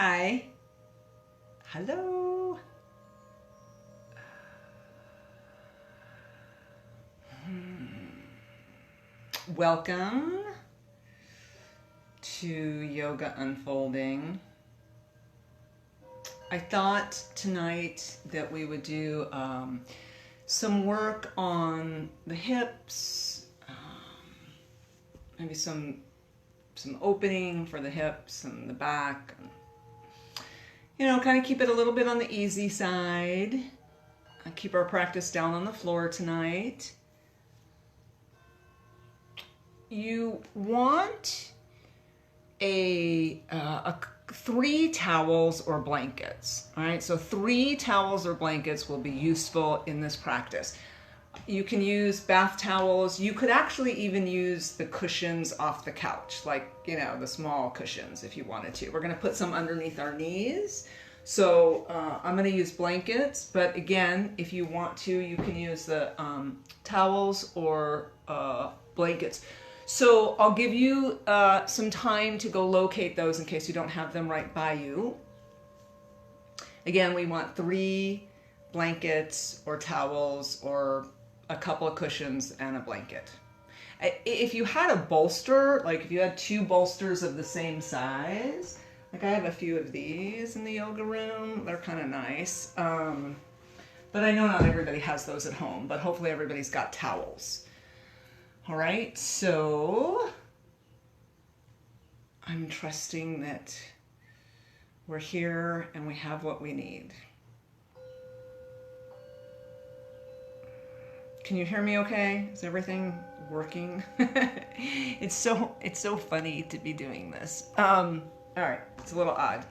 Hi. Hello. Welcome to Yoga Unfolding. I thought tonight that we would do some work on the hips, maybe some opening for the hips and the back. You know, kind of keep it a little bit on the easy side. Keep our practice down on the floor tonight. You want a 3 towels or blankets. All right, so 3 towels or blankets will be useful in this practice. You can use bath towels. You could actually even use the cushions off the couch, like, you know, the small cushions if you wanted to. We're going to put some underneath our knees. So I'm going to use blankets, but again, if you want to, you can use the towels or blankets. So I'll give you some time to go locate those in case you don't have them right by you. Again, we want 3 blankets or towels or a couple of cushions and a blanket. If you had a bolster, like if you had 2 bolsters of the same size, like I have a few of these in the yoga room, they're kind of nice. But I know not everybody has those at home, but hopefully everybody's got towels. All right, so I'm trusting that we're here and we have what we need. Can you hear me okay? Is everything working? It's so funny to be doing this. All right, it's a little odd.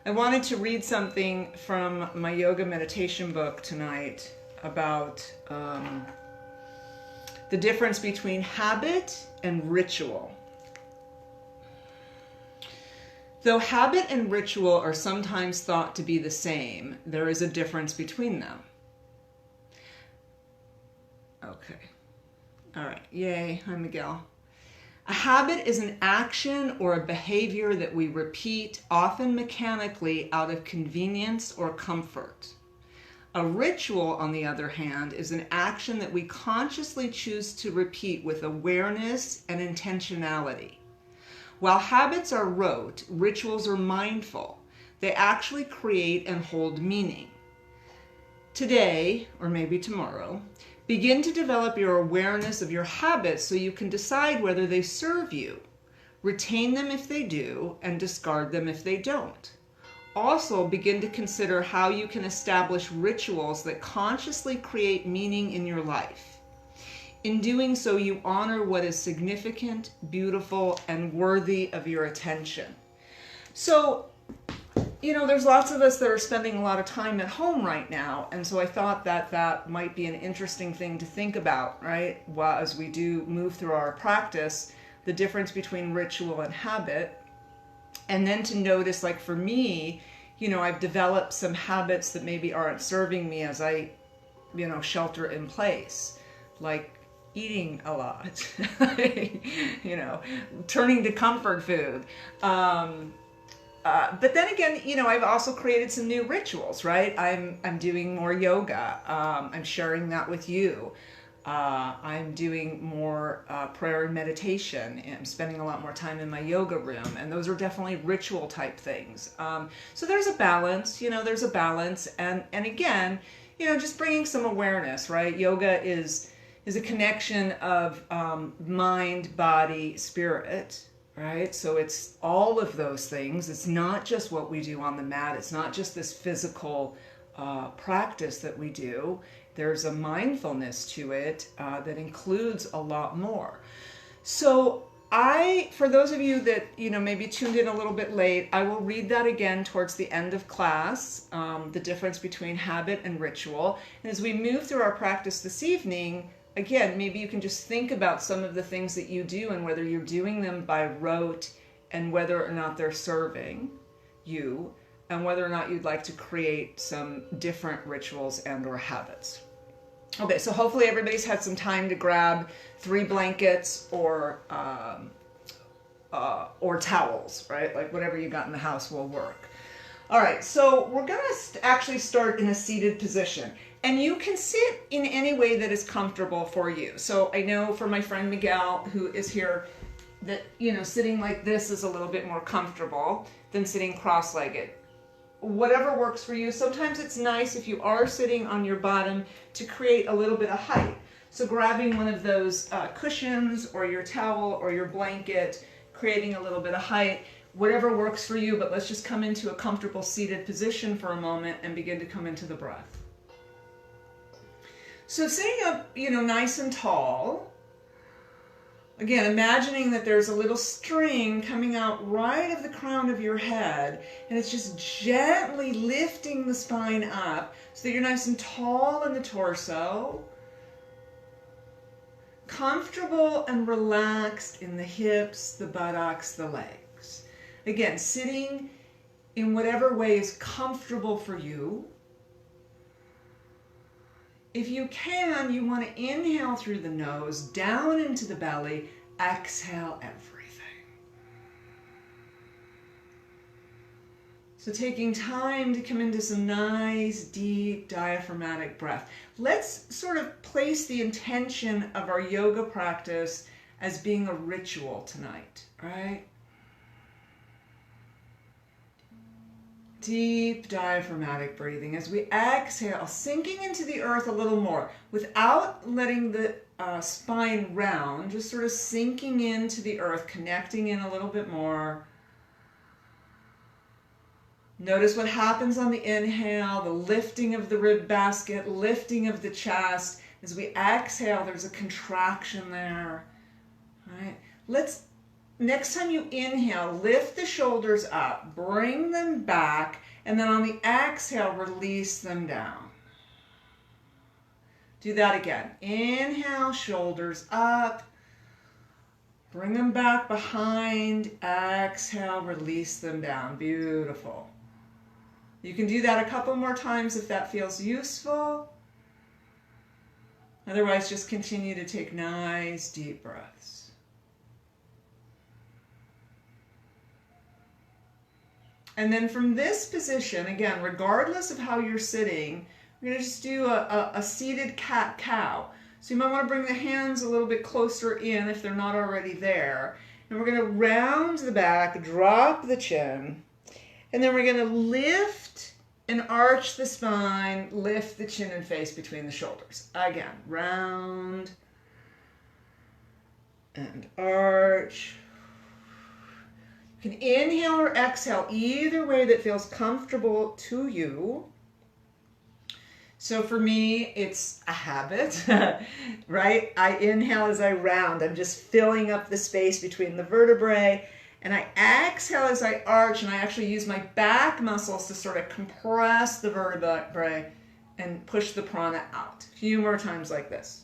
I wanted to read something from my yoga meditation book tonight about the difference between habit and ritual. Though habit and ritual are sometimes thought to be the same, there is a difference between them. Okay. All right. Yay. Hi, Miguel. A habit is an action or a behavior that we repeat, often mechanically, out of convenience or comfort. A ritual, on the other hand, is an action that we consciously choose to repeat with awareness and intentionality. While habits are rote, rituals are mindful. They actually create and hold meaning. Today, or maybe tomorrow, begin to develop your awareness of your habits so you can decide whether they serve you. Retain them if they do, and discard them if they don't. Also, begin to consider how you can establish rituals that consciously create meaning in your life. In doing so, you honor what is significant, beautiful, and worthy of your attention. So, you know, there's lots of us that are spending a lot of time at home right now, and so I thought that that might be an interesting thing to think about, right? Well, as we do move through our practice, the difference between ritual and habit, and then to notice, like for me, you know, I've developed some habits that maybe aren't serving me as I, you know, shelter in place, like eating a lot, you know, turning to comfort food. But then again, you know, I've also created some new rituals, right? I'm doing more yoga. I'm sharing that with you. I'm doing more prayer and meditation. And I'm spending a lot more time in my yoga room. And those are definitely ritual type things. So there's a balance, you know, there's a balance. And again, you know, just bringing some awareness, right? Yoga is a connection of mind, body, spirit. Right? So it's all of those things. It's not just what we do on the mat. It's not just this physical practice that we do. There's a mindfulness to it that includes a lot more. So for those of you that, you know, maybe tuned in a little bit late, I will read that again towards the end of class, the difference between habit and ritual. And as we move through our practice this evening, again, maybe you can just think about some of the things that you do and whether you're doing them by rote and whether or not they're serving you and whether or not you'd like to create some different rituals and or habits. Okay, so hopefully everybody's had some time to grab 3 blankets or towels, right? Like whatever you got in the house will work. All right, so we're gonna actually start in a seated position. And you can sit in any way that is comfortable for you. So I know for my friend Miguel, who is here, that, you know, sitting like this is a little bit more comfortable than sitting cross-legged. Whatever works for you. Sometimes it's nice if you are sitting on your bottom to create a little bit of height. So grabbing one of those cushions or your towel or your blanket, creating a little bit of height, whatever works for you, but let's just come into a comfortable seated position for a moment and begin to come into the breath. So sitting up, you know, nice and tall. Again, imagining that there's a little string coming out right of the crown of your head, and it's just gently lifting the spine up so that you're nice and tall in the torso. Comfortable and relaxed in the hips, the buttocks, the legs. Again, sitting in whatever way is comfortable for you. If you can, you want to inhale through the nose, down into the belly, exhale everything. So taking time to come into some nice, deep, diaphragmatic breath. Let's sort of place the intention of our yoga practice as being a ritual tonight, right? Deep diaphragmatic breathing as we exhale, sinking into the earth a little more without letting the spine round, just sort of sinking into the earth, connecting in a little bit more. Notice what happens on the inhale, the lifting of the rib basket, lifting of the chest. As we exhale, there's a contraction there. Right? Next time you inhale, lift the shoulders up, bring them back, and then on the exhale, release them down. Do that again. Inhale, shoulders up, bring them back behind, exhale, release them down. Beautiful. You can do that a couple more times if that feels useful. Otherwise, just continue to take nice, deep breaths. And then from this position, again, regardless of how you're sitting, we're going to just do a seated cat-cow. So you might want to bring the hands a little bit closer in if they're not already there. And we're going to round the back, drop the chin, and then we're going to lift and arch the spine, lift the chin and face between the shoulders. Again, round and arch. You can inhale or exhale either way that feels comfortable to you. So for me, it's a habit, right? I inhale as I round. I'm just filling up the space between the vertebrae. And I exhale as I arch, and I actually use my back muscles to sort of compress the vertebrae and push the prana out. A few more times like this.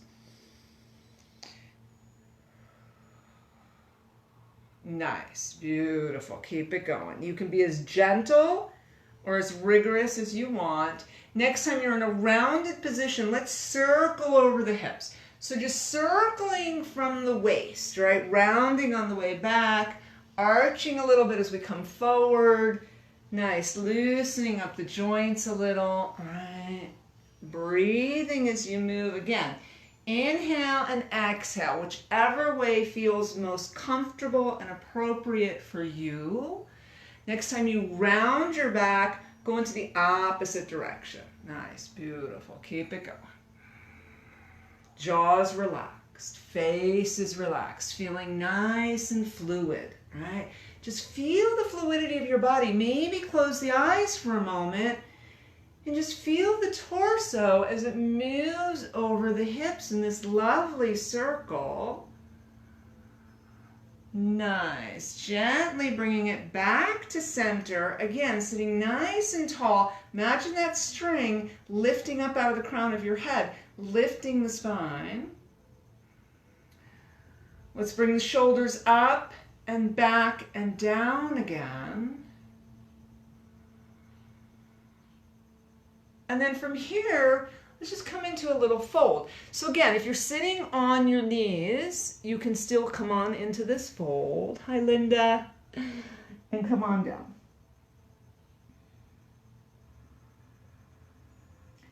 Nice, beautiful. Keep it going. You can be as gentle or as rigorous as you want. Next time you're in a rounded position, let's circle over the hips. So just circling from the waist, right? Rounding on the way back, arching a little bit as we come forward. Nice, loosening up the joints a little, right? Breathing as you move again. Inhale and exhale, whichever way feels most comfortable and appropriate for you. Next time you round your back, go into the opposite direction. Nice, beautiful. Keep it going. Jaws relaxed, face is relaxed, feeling nice and fluid, right? Just feel the fluidity of your body. Maybe close the eyes for a moment and just feel the torso as it moves over the hips in this lovely circle. Nice. Gently bringing it back to center. Again, sitting nice and tall. Imagine that string lifting up out of the crown of your head, lifting the spine. Let's bring the shoulders up and back and down again. And then from here, let's just come into a little fold. So again, if you're sitting on your knees, you can still come on into this fold. Hi, Linda. And come on down.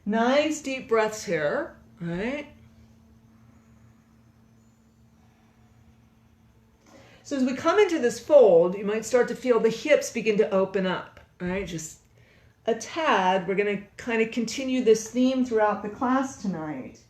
Nice deep breaths here, right? So as we come into this fold, you might start to feel the hips begin to open up, right? Just a tad. We're going to kind of continue this theme throughout the class tonight.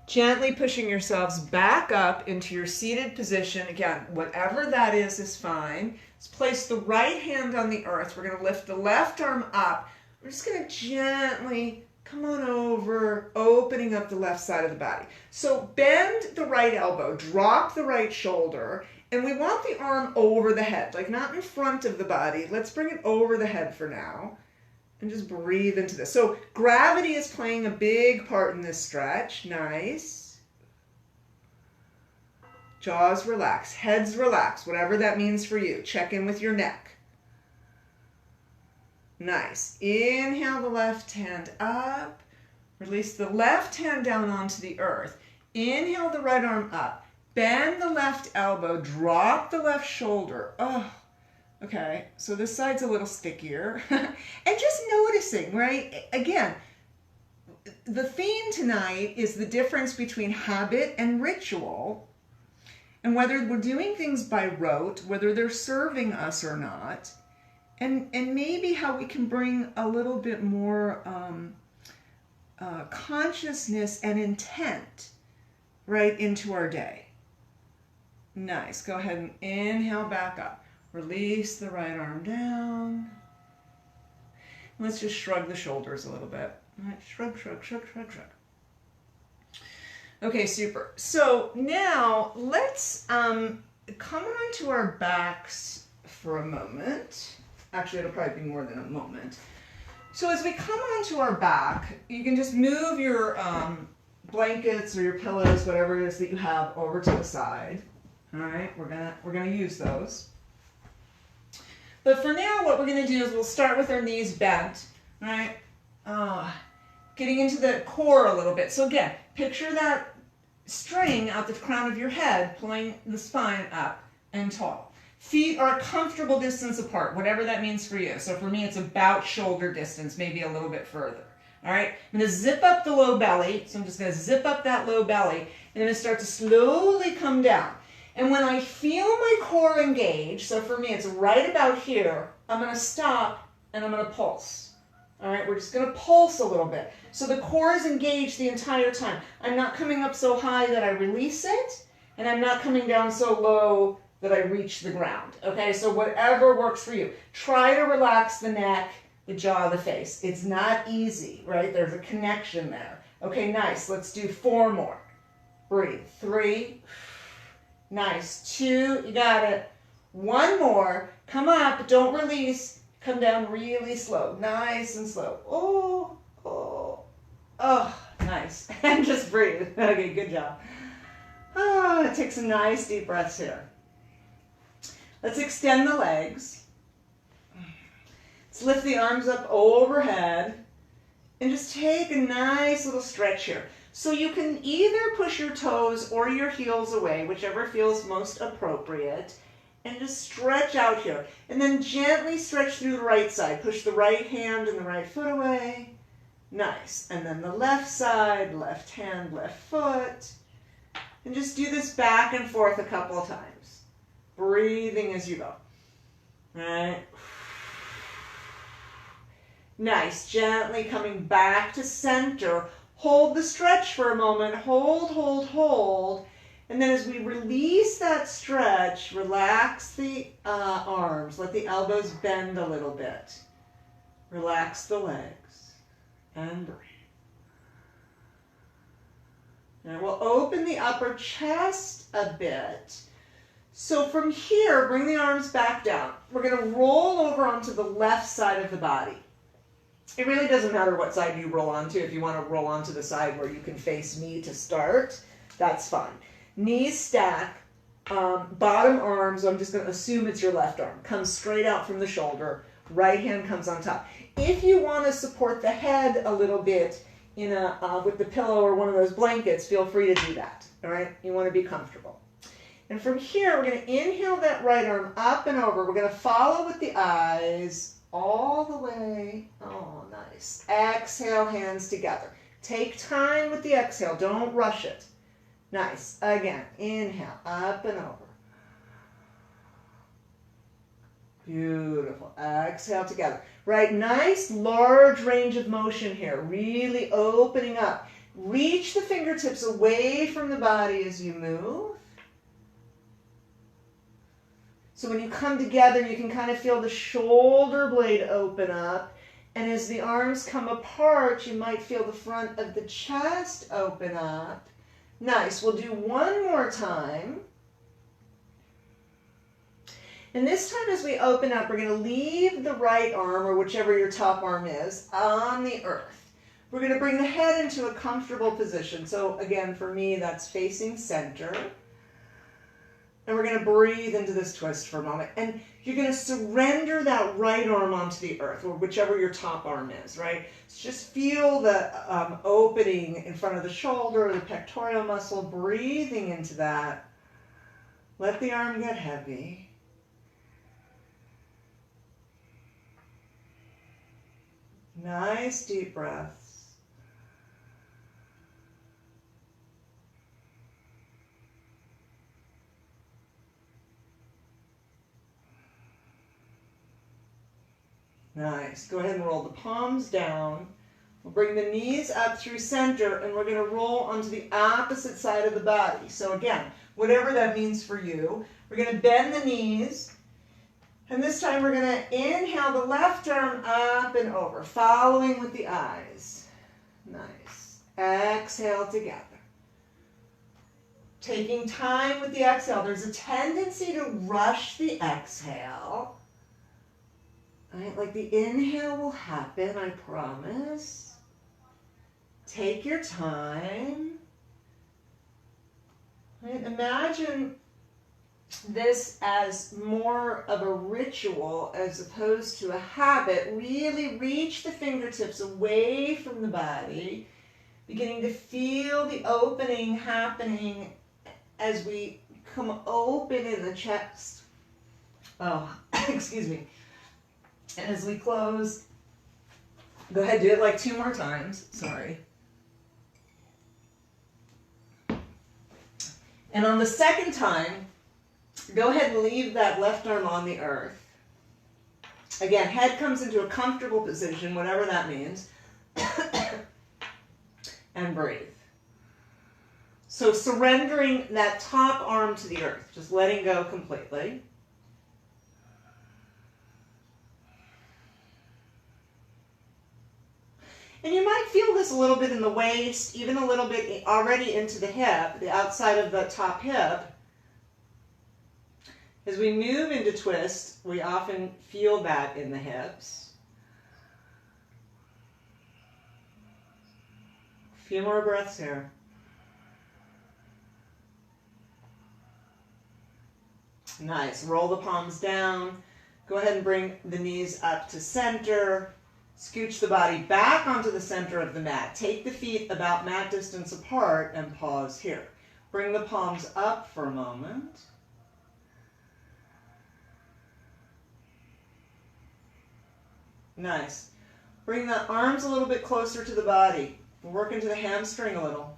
Gently pushing yourselves back up into your seated position. Again, whatever that is fine. Let's place the right hand on the earth. We're going to lift the left arm up. We're just going to gently come on over, opening up the left side of the body. So bend the right elbow, drop the right shoulder, and we want the arm over the head, like not in front of the body. Let's bring it over the head for now. And just breathe into this. So gravity is playing a big part in this stretch. Nice. Jaws relax, heads relax, whatever that means for you. Check in with your neck. Nice. Inhale the left hand up. Release the left hand down onto the earth. Inhale the right arm up. Bend the left elbow. Drop the left shoulder. Oh. Okay, so this side's a little stickier. And just noticing, right? Again, the theme tonight is the difference between habit and ritual, and whether we're doing things by rote, whether they're serving us or not, and maybe how we can bring a little bit more consciousness and intent right into our day. Nice. Go ahead and inhale back up. Release the right arm down. Let's just shrug the shoulders a little bit. All right, shrug, shrug, shrug, shrug, shrug. Okay, super. So now let's come onto our backs for a moment. Actually, it'll probably be more than a moment. So as we come onto our back, you can just move your blankets or your pillows, whatever it is that you have, over to the side. All right, we're gonna use those. But for now, what we're going to do is we'll start with our knees bent, right? Getting into the core a little bit. So again, picture that string out the crown of your head, pulling the spine up and tall. Feet are a comfortable distance apart, whatever that means for you. So for me, it's about shoulder distance, maybe a little bit further. All right, I'm going to zip up the low belly. So I'm just going to zip up that low belly, and I'm going to start to slowly come down. And when I feel my core engage, so for me it's right about here, I'm going to stop and I'm going to pulse. All right, we're just going to pulse a little bit. So the core is engaged the entire time. I'm not coming up so high that I release it, and I'm not coming down so low that I reach the ground. Okay, so whatever works for you. Try to relax the neck, the jaw, the face. It's not easy, right? There's a connection there. Okay, nice. Let's do 4 more. Breathe. 3. Nice. 2, you got it. 1 more. Come up, don't release. Come down really slow. Nice and slow. Oh, oh, oh, nice. And just breathe. Okay, good job. Oh, take some nice deep breaths here. Let's extend the legs. Let's lift the arms up overhead and just take a nice little stretch here. So you can either push your toes or your heels away, whichever feels most appropriate, and just stretch out here. And then gently stretch through the right side. Push the right hand and the right foot away. Nice. And then the left side, left hand, left foot. And just do this back and forth a couple of times. Breathing as you go. All right. Nice. Gently coming back to center. Hold the stretch for a moment. Hold, hold, hold. And then as we release that stretch, relax the arms. Let the elbows bend a little bit. Relax the legs. And breathe. And we'll open the upper chest a bit. So from here, bring the arms back down. We're going to roll over onto the left side of the body. It really doesn't matter what side you roll onto. If you want to roll onto the side where you can face me to start, that's fine. Knees stack, bottom arms, I'm just going to assume it's your left arm, comes straight out from the shoulder, right hand comes on top. If you want to support the head a little bit in with the pillow or one of those blankets, feel free to do that, all right? You want to be comfortable. And from here, we're going to inhale that right arm up and over. We're going to follow with the eyes all the way. Oh, nice. Exhale, hands together. Take time with the exhale. Don't rush it. Nice. Again, inhale, up and over. Beautiful. Exhale together. Right, nice large range of motion here. Really opening up. Reach the fingertips away from the body as you move. So when you come together, you can kind of feel the shoulder blade open up. And as the arms come apart, you might feel the front of the chest open up. Nice. We'll do one more time. And this time as we open up, we're going to leave the right arm, or whichever your top arm is, on the earth. We're going to bring the head into a comfortable position. So again, for me, that's facing center. And we're going to breathe into this twist for a moment. And you're going to surrender that right arm onto the earth, or whichever your top arm is, right? So just feel the opening in front of the shoulder, the pectoral muscle, breathing into that. Let the arm get heavy. Nice deep breaths. Nice. Go ahead and roll the palms down. We'll bring the knees up through center, and we're going to roll onto the opposite side of the body. So again, whatever that means for you, we're going to bend the knees. And this time we're going to inhale the left arm up and over, following with the eyes. Nice. Exhale together. Taking time with the exhale. There's a tendency to rush the exhale. Right? Like the inhale will happen, I promise. Take your time. Right? Imagine this as more of a ritual as opposed to a habit. Really reach the fingertips away from the body, beginning to feel the opening happening as we come open in the chest. Oh, excuse me. And as we close, go ahead, do it like 2 more times. Sorry. And on the second time, go ahead and leave that left arm on the earth. Again, head comes into a comfortable position, whatever that means. And breathe. So surrendering that top arm to the earth, just letting go completely. And you might feel this a little bit in the waist, even a little bit already into the hip, the outside of the top hip. As we move into twist, we often feel that in the hips. A few more breaths here. Nice. Roll the palms down. Go ahead and bring the knees up to center. Scooch the body back onto the center of the mat. Take the feet about mat distance apart and pause here. Bring the palms up for a moment. Nice. Bring the arms a little bit closer to the body. Work into the hamstring a little.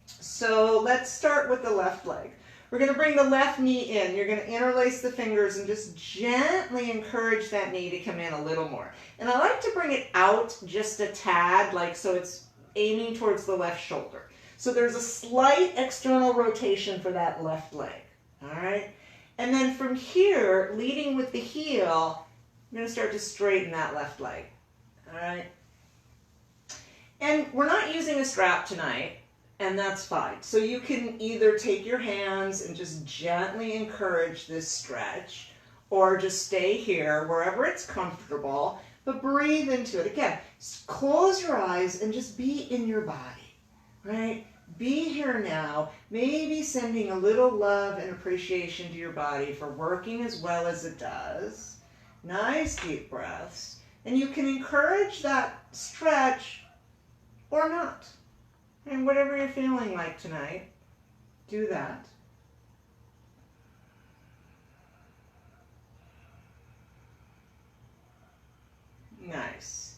So let's start with the left leg. We're going to bring the left knee in. You're going to interlace the fingers and just gently encourage that knee to come in a little more. And I like to bring it out just a tad, like so it's aiming towards the left shoulder. So there's a slight external rotation for that left leg. All right? And then from here, leading with the heel, I'm going to start to straighten that left leg. All right? And we're not using a strap tonight. And that's fine. So you can either take your hands and just gently encourage this stretch, or just stay here wherever it's comfortable, but breathe into it. Again, close your eyes and just be in your body, right? Be here now, maybe sending a little love and appreciation to your body for working as well as it does. Nice deep breaths. And you can encourage that stretch or not. And whatever you're feeling like tonight, do that. Nice.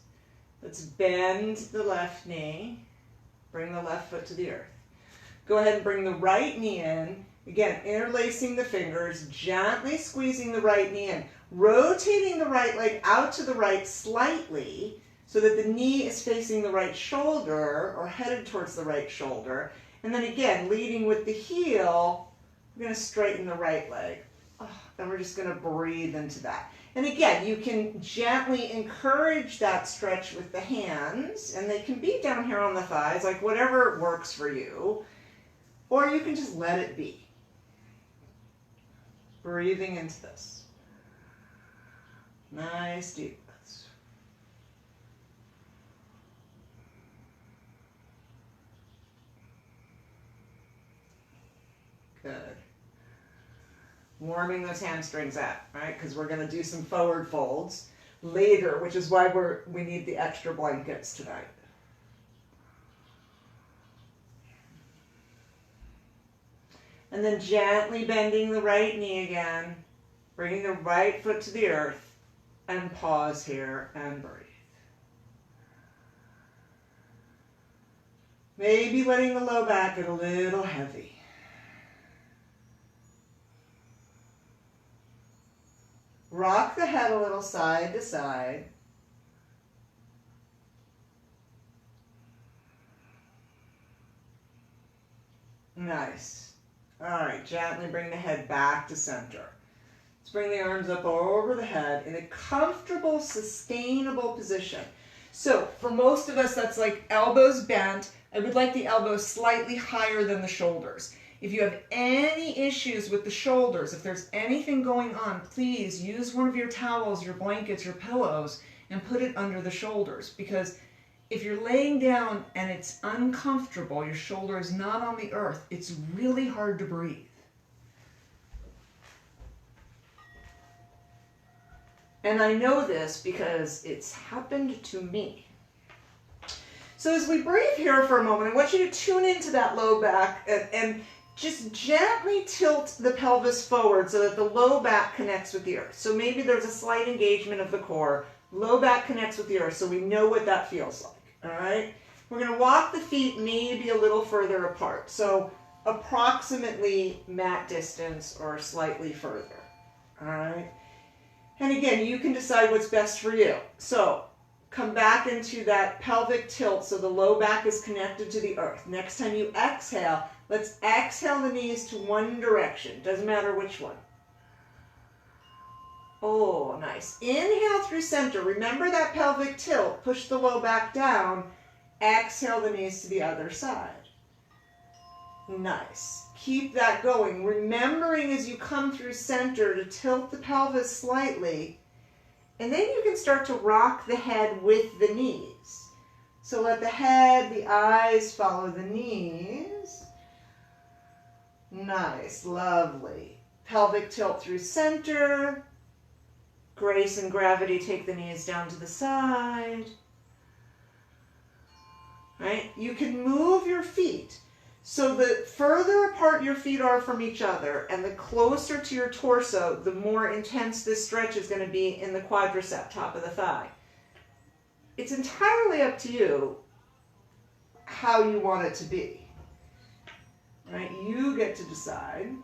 Let's bend the left knee. Bring the left foot to the earth. Go ahead and bring the right knee in. Again, interlacing the fingers, gently squeezing the right knee in. Rotating the right leg out to the right slightly so that the knee is facing the right shoulder or headed towards the right shoulder. And then again, leading with the heel, we're going to straighten the right leg. And we're just going to breathe into that. And again, you can gently encourage that stretch with the hands, and they can be down here on the thighs, like whatever works for you. Or you can just let it be. Breathing into this. Nice deep breaths. Good. Warming those hamstrings up, right? Because we're going to do some forward folds later, which is why we need the extra blankets tonight. And then gently bending the right knee again, bringing the right foot to the earth, and pause here and breathe. Maybe letting the low back get a little heavy. Rock the head a little side to side. Nice. All right, gently bring the head back to center. Let's bring the arms up over the head in a comfortable, sustainable position. So for most of us, that's like elbows bent. I would like the elbows slightly higher than the shoulders. If you have any issues with the shoulders, if there's anything going on, please use one of your towels, your blankets, your pillows, and put it under the shoulders. Because if you're laying down and it's uncomfortable, your shoulder is not on the earth, it's really hard to breathe. And I know this because it's happened to me. So as we breathe here for a moment, I want you to tune into that low back and just gently tilt the pelvis forward so that the low back connects with the earth. So maybe there's a slight engagement of the core. Low back connects with the earth, so we know what that feels like. All right? We're going to walk the feet maybe a little further apart. So approximately mat distance or slightly further. All right? And again, you can decide what's best for you. So come back into that pelvic tilt so the low back is connected to the earth. Next time you exhale, let's exhale the knees to one direction. Doesn't matter which one. Oh, nice. Inhale through center. Remember that pelvic tilt. Push the low back down. Exhale the knees to the other side. Nice. Keep that going. Remembering as you come through center to tilt the pelvis slightly. And then you can start to rock the head with the knees. So let the head, the eyes follow the knees. Nice, lovely. Pelvic tilt through center. Grace and gravity take the knees down to the side. Right? You can move your feet. So the further apart your feet are from each other and the closer to your torso, the more intense this stretch is going to be in the quadricep, top of the thigh. It's entirely up to you how you want it to be. Right? You get to decide.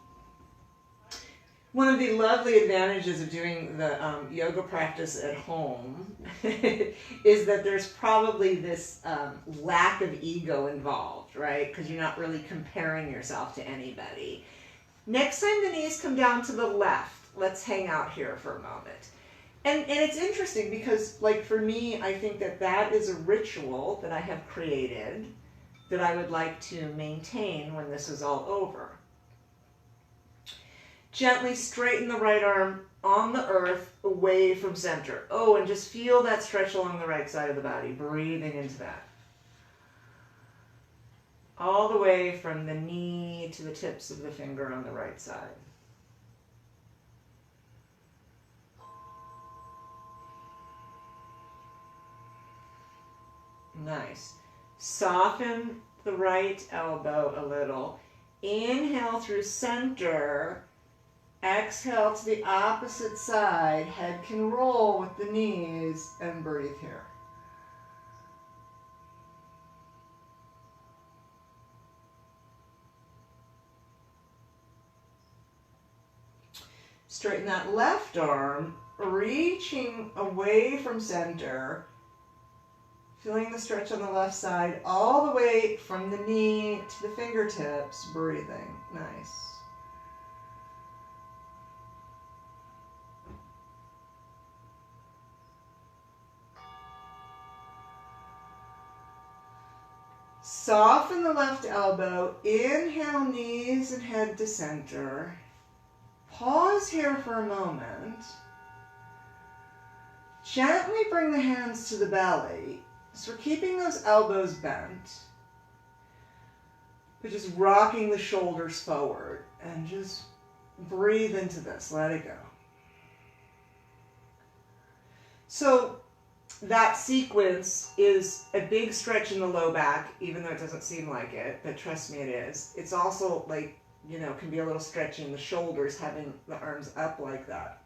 One of the lovely advantages of doing the yoga practice at home is that there's probably this lack of ego involved, right? Because you're not really comparing yourself to anybody. Next time the knees come down to the left, let's hang out here for a moment. And it's interesting because, like, for me, I think that that is a ritual that I have created that I would like to maintain when this is all over. Gently straighten the right arm on the earth away from center. Oh, and just feel that stretch along the right side of the body, breathing into that. All the way from the knee to the tips of the finger on the right side. Nice. Soften the right elbow a little. Inhale through center. Exhale to the opposite side. Head can roll with the knees and breathe here. Straighten that left arm, reaching away from center. Feeling the stretch on the left side all the way from the knee to the fingertips. Breathing. Nice. Soften the left elbow. Inhale, knees and head to center. Pause here for a moment. Gently bring the hands to the belly. So we're keeping those elbows bent, but just rocking the shoulders forward and just breathe into this. Let it go. So that sequence is a big stretch in the low back, even though it doesn't seem like it, but trust me, it is. It's also like, you know, can be a little stretch in the shoulders, having the arms up like that.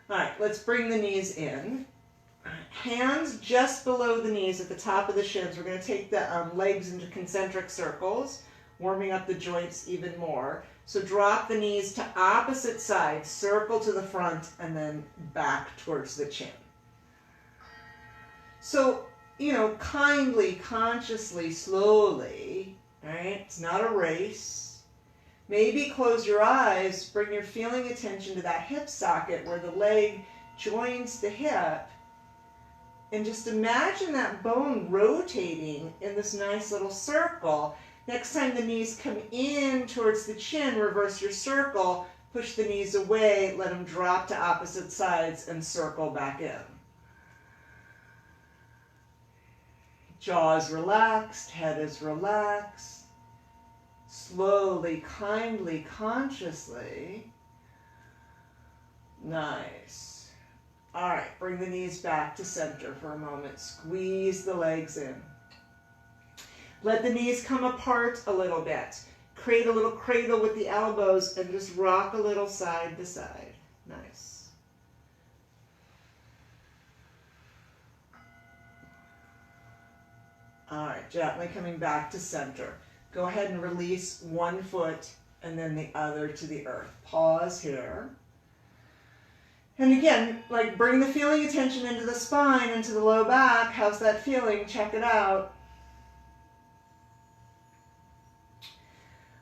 All right, let's bring the knees in. Hands just below the knees at the top of the shins. We're going to take the legs into concentric circles, warming up the joints even more. So drop the knees to opposite sides, circle to the front, and then back towards the chin. So, you know, kindly, consciously, slowly, right? It's not a race. Maybe close your eyes, bring your feeling attention to that hip socket where the leg joins the hip. And just imagine that bone rotating in this nice little circle. Next time the knees come in towards the chin, reverse your circle, push the knees away, let them drop to opposite sides and circle back in. Jaw is relaxed, head is relaxed. Slowly, kindly, consciously. Nice. All right, bring the knees back to center for a moment. Squeeze the legs in. Let the knees come apart a little bit. Create a little cradle with the elbows and just rock a little side to side. Nice. All right, gently coming back to center. Go ahead and release one foot and then the other to the earth. Pause here. And again, like bring the feeling attention into the spine, into the low back. How's that feeling? Check it out.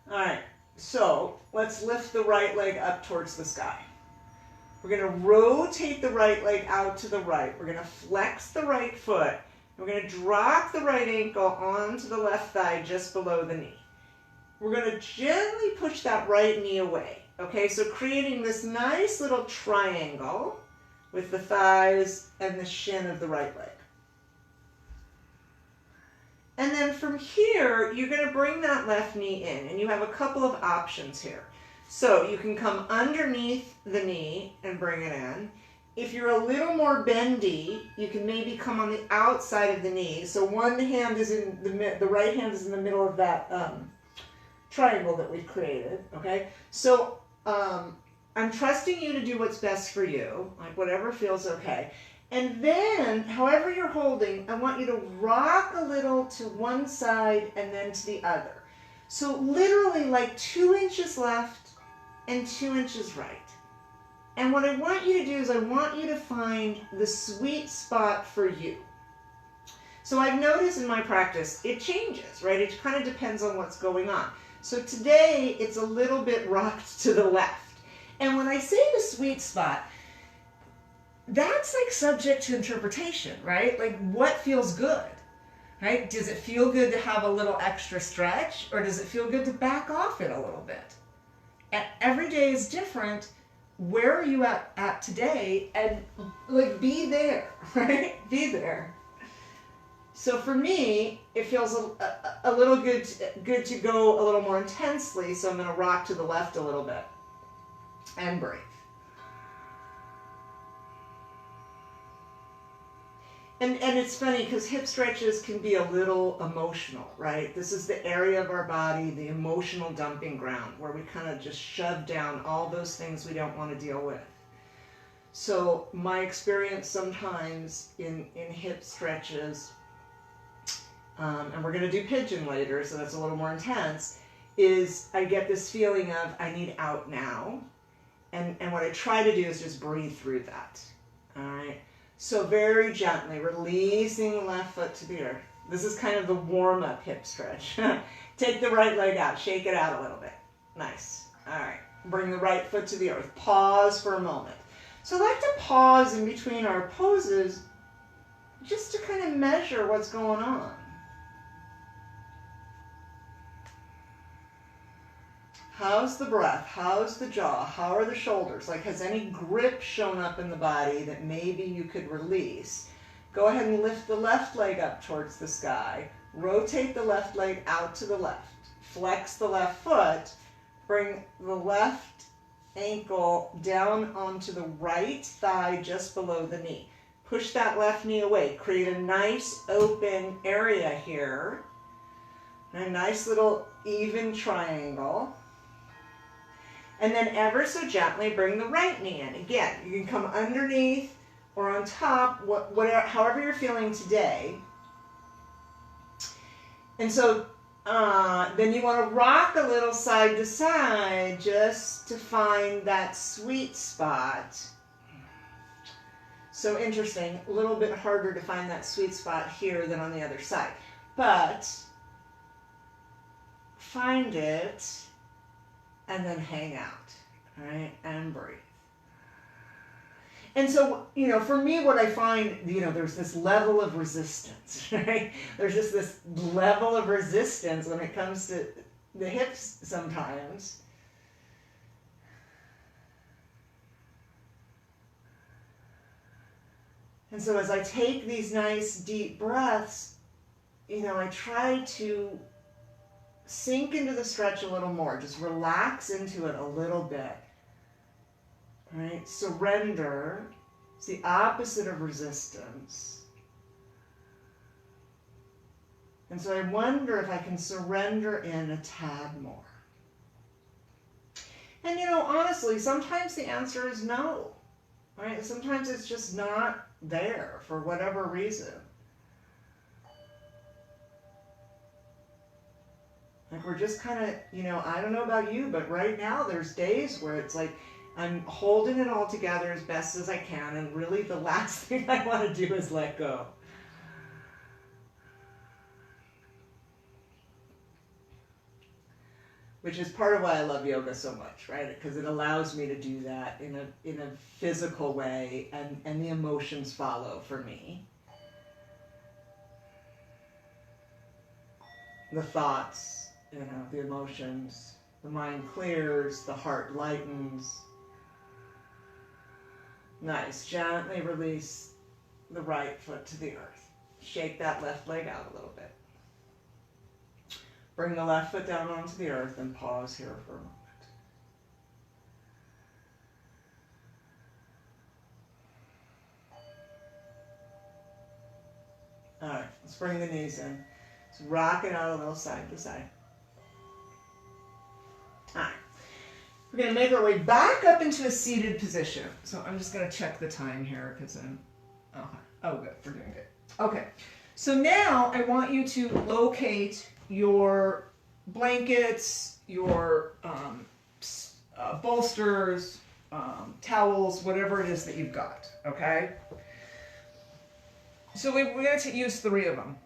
All right, so let's lift the right leg up towards the sky. We're going to rotate the right leg out to the right. We're going to flex the right foot. We're going to drop the right ankle onto the left thigh just below the knee. We're going to gently push that right knee away. Okay, so creating this nice little triangle with the thighs and the shin of the right leg. And then from here, you're going to bring that left knee in, and you have a couple of options here. So you can come underneath the knee and bring it in. If you're a little more bendy, you can maybe come on the outside of the knee. So one hand is in the right hand is in the middle of that triangle that we've created. Okay, so I'm trusting you to do what's best for you, like whatever feels okay. And then, however you're holding, I want you to rock a little to one side and then to the other. So literally like 2 inches left and 2 inches right. And what I want you to do is I want you to find the sweet spot for you. So I've noticed in my practice, it changes, right? It kind of depends on what's going on. So today, it's a little bit rocked to the left. And when I say the sweet spot, that's like subject to interpretation, right? Like what feels good, right? Does it feel good to have a little extra stretch, or does it feel good to back off it a little bit? And every day is different. Where are you at today? And like be there, right? Be there. So for me, it feels a little good to go a little more intensely. So I'm going to rock to the left a little bit and breathe. And it's funny because hip stretches can be a little emotional, right? This is the area of our body, the emotional dumping ground, where we kind of just shove down all those things we don't want to deal with. So my experience sometimes in hip stretches, and we're going to do pigeon later, so that's a little more intense, is I get this feeling of I need out now. And what I try to do is just breathe through that. All right. So very gently releasing the left foot to the earth. This is kind of the warm-up hip stretch. Take the right leg out. Shake it out a little bit. Nice. All right. Bring the right foot to the earth. Pause for a moment. So I like to pause in between our poses just to kind of measure what's going on. How's the breath? How's the jaw? How are the shoulders? Like, has any grip shown up in the body that maybe you could release? Go ahead and lift the left leg up towards the sky. Rotate the left leg out to the left. Flex the left foot. Bring the left ankle down onto the right thigh just below the knee. Push that left knee away. Create a nice open area here. A nice little even triangle. And then ever so gently bring the right knee in. Again, you can come underneath or on top, whatever, however you're feeling today. And so then you want to rock a little side to side just to find that sweet spot. So interesting, a little bit harder to find that sweet spot here than on the other side. But find it and then hang out, all right, and breathe. And so, for me, what I find, there's this level of resistance, right? There's just this level of resistance when it comes to the hips sometimes. And so as I take these nice deep breaths, I try to sink into the stretch a little more. Just relax into it a little bit. All right? Surrender. It's the opposite of resistance. And so I wonder if I can surrender in a tad more. And honestly, sometimes the answer is no. Right? Sometimes it's just not there for whatever reason. Like we're just kind of, I don't know about you, but right now there's days where it's like I'm holding it all together as best as I can, and really the last thing I want to do is let go. Which is part of why I love yoga so much, right? Because it allows me to do that in a physical way, and the emotions follow for me. The thoughts, the emotions, the mind clears, the heart lightens. Nice. Gently release the right foot to the earth. Shake that left leg out a little bit. Bring the left foot down onto the earth and pause here for a moment. All right, let's bring the knees in. Let's rock it out a little side to side. All right. We're going to make our way back up into a seated position. So I'm just going to check the time here because I'm... Oh, good. We're doing good. Okay. So now I want you to locate your blankets, your bolsters, towels, whatever it is that you've got, okay? So we're going to use 3 of them.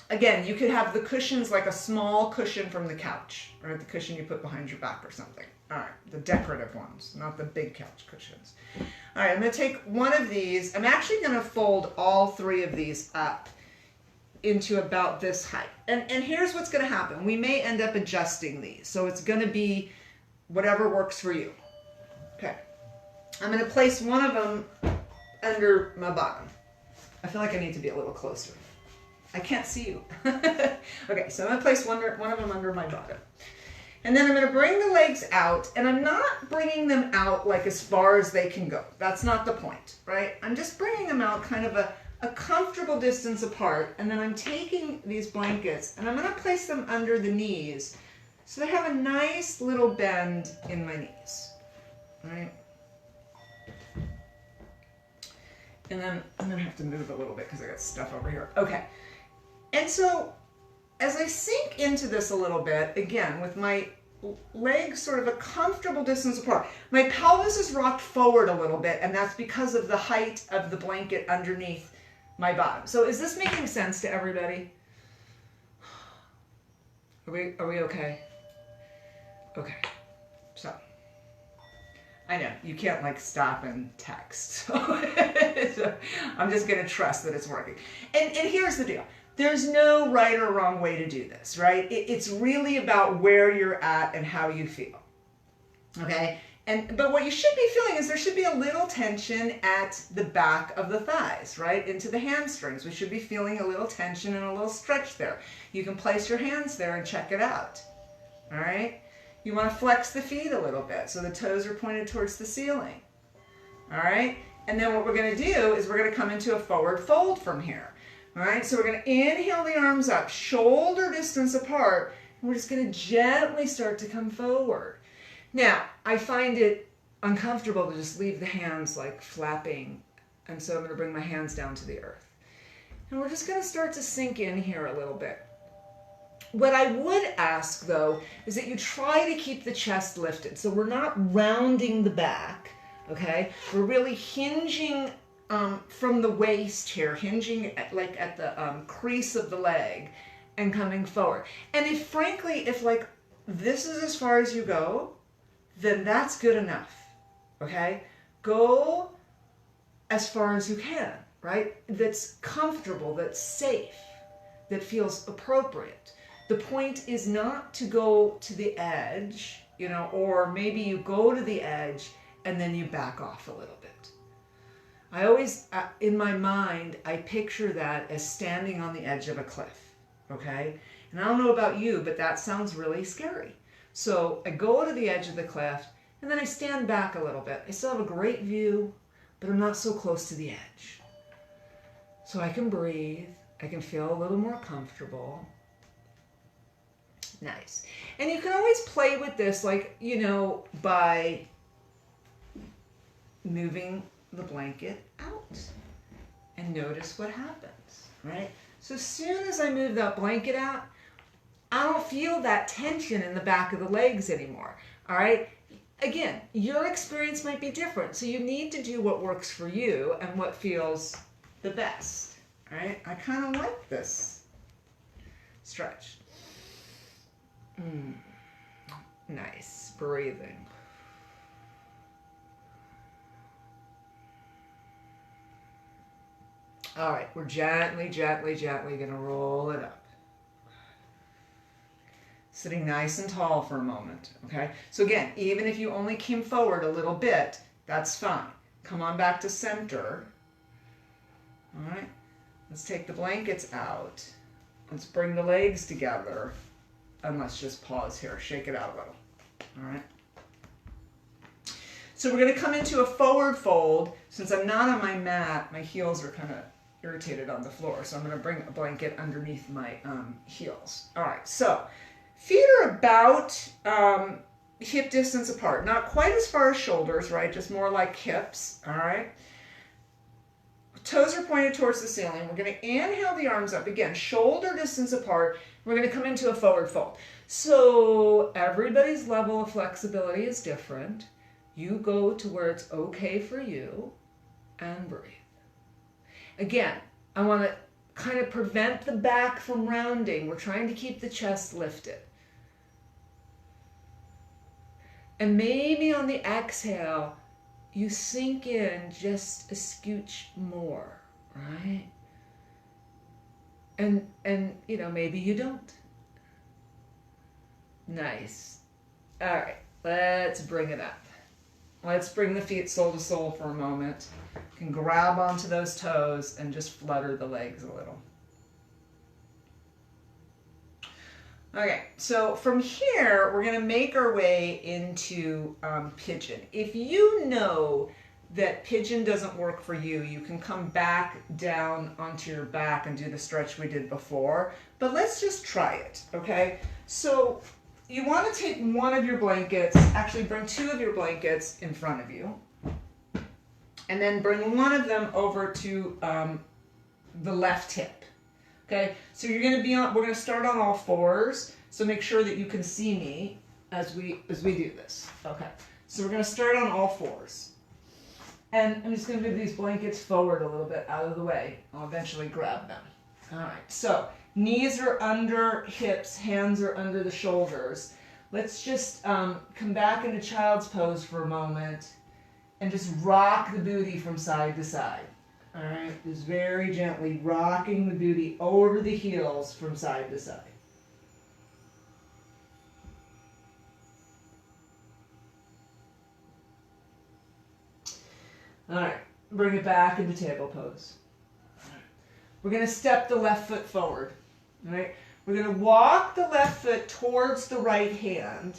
Again, you could have the cushions like a small cushion from the couch, or the cushion you put behind your back or something. All right, the decorative ones, not the big couch cushions. All right, I'm going to take one of these. I'm actually going to fold all 3 of these up into about this height. And here's what's going to happen. We may end up adjusting these, so it's going to be whatever works for you. Okay, I'm going to place one of them under my bottom. I feel like I need to be a little closer. I can't see you. Okay, so I'm going to place one of them under my bottom. And then I'm going to bring the legs out, and I'm not bringing them out like as far as they can go. That's not the point, right? I'm just bringing them out kind of a comfortable distance apart, and then I'm taking these blankets and I'm going to place them under the knees so they have a nice little bend in my knees. All right? And then I'm going to have to move a little bit because I got stuff over here. Okay. And so as I sink into this a little bit, again, with my legs sort of a comfortable distance apart, my pelvis is rocked forward a little bit, and that's because of the height of the blanket underneath my bottom. So is this making sense to everybody? Are we okay? Okay. So I know you can't like stop and text. So I'm just going to trust that it's working. And here's the deal. There's no right or wrong way to do this, right? It's really about where you're at and how you feel. Okay? But what you should be feeling is there should be a little tension at the back of the thighs, right? Into the hamstrings. We should be feeling a little tension and a little stretch there. You can place your hands there and check it out. All right? You want to flex the feet a little bit so the toes are pointed towards the ceiling. All right? And then what we're going to do is we're going to come into a forward fold from here. All right? So we're going to inhale the arms up, shoulder distance apart, and we're just going to gently start to come forward. Now, I find it uncomfortable to just leave the hands like flapping, and so I'm going to bring my hands down to the earth. And we're just going to start to sink in here a little bit. What I would ask, though, is that you try to keep the chest lifted. So we're not rounding the back, okay? We're really hinging from the waist here, hinging at the crease of the leg and coming forward. And if, frankly, if like this is as far as you go, then that's good enough, okay? Go as far as you can, right? That's comfortable, that's safe, that feels appropriate. The point is not to go to the edge, you know, or maybe you go to the edge and then you back off a little bit. I always, in my mind, I picture that as standing on the edge of a cliff, okay? And I don't know about you, but that sounds really scary. So I go to the edge of the cliff and then I stand back a little bit. I still have a great view, but I'm not so close to the edge. So I can breathe, I can feel a little more comfortable. Nice. And you can always play with this, like, you know, by moving the blanket out and notice what happens, right? So as soon as I move that blanket out, I don't feel that tension in the back of the legs anymore, all right? Again, your experience might be different, so you need to do what works for you and what feels the best, all right? I kind of like this stretch. Nice breathing. All right, we're gently going to roll it up. Sitting nice and tall for a moment, okay? So again, even if you only came forward a little bit, that's fine. Come on back to center. All right, let's take the blankets out. Let's bring the legs together. And let's just pause here, shake it out a little, all right? So we're going to come into a forward fold. Since I'm not on my mat, my heels are kind of irritated on the floor, so I'm going to bring a blanket underneath my heels. All right, so feet are about hip distance apart, not quite as far as shoulders, right? Just more like hips, all right? Toes are pointed towards the ceiling. We're going to inhale the arms up. Again, shoulder distance apart. We're going to come into a forward fold. So everybody's level of flexibility is different. You go to where it's okay for you and breathe. Again, I want to kind of prevent the back from rounding. We're trying to keep the chest lifted. And maybe on the exhale, you sink in just a scooch more, right? And you know, maybe you don't. Nice. All right, let's bring it up. Let's bring the feet sole to sole for a moment. You can grab onto those toes and just flutter the legs a little. Okay, so from here, we're going to make our way into pigeon. If you know that pigeon doesn't work for you, you can come back down onto your back and do the stretch we did before. But let's just try it, okay? So you want to take one of your blankets, actually bring two of your blankets in front of you, and then bring one of them over to the left hip. Okay, so you're going to be on, we're going to start on all fours, so make sure that you can see me as we do this. Okay, so we're going to start on all fours. And I'm just going to move these blankets forward a little bit out of the way. I'll eventually grab them. All right, so knees are under hips, hands are under the shoulders. Let's just come back into child's pose for a moment and just rock the booty from side to side. All right, just very gently rocking the booty over the heels from side to side. All right, bring it back into table pose. We're going to step the left foot forward. All right, we're going to walk the left foot towards the right hand,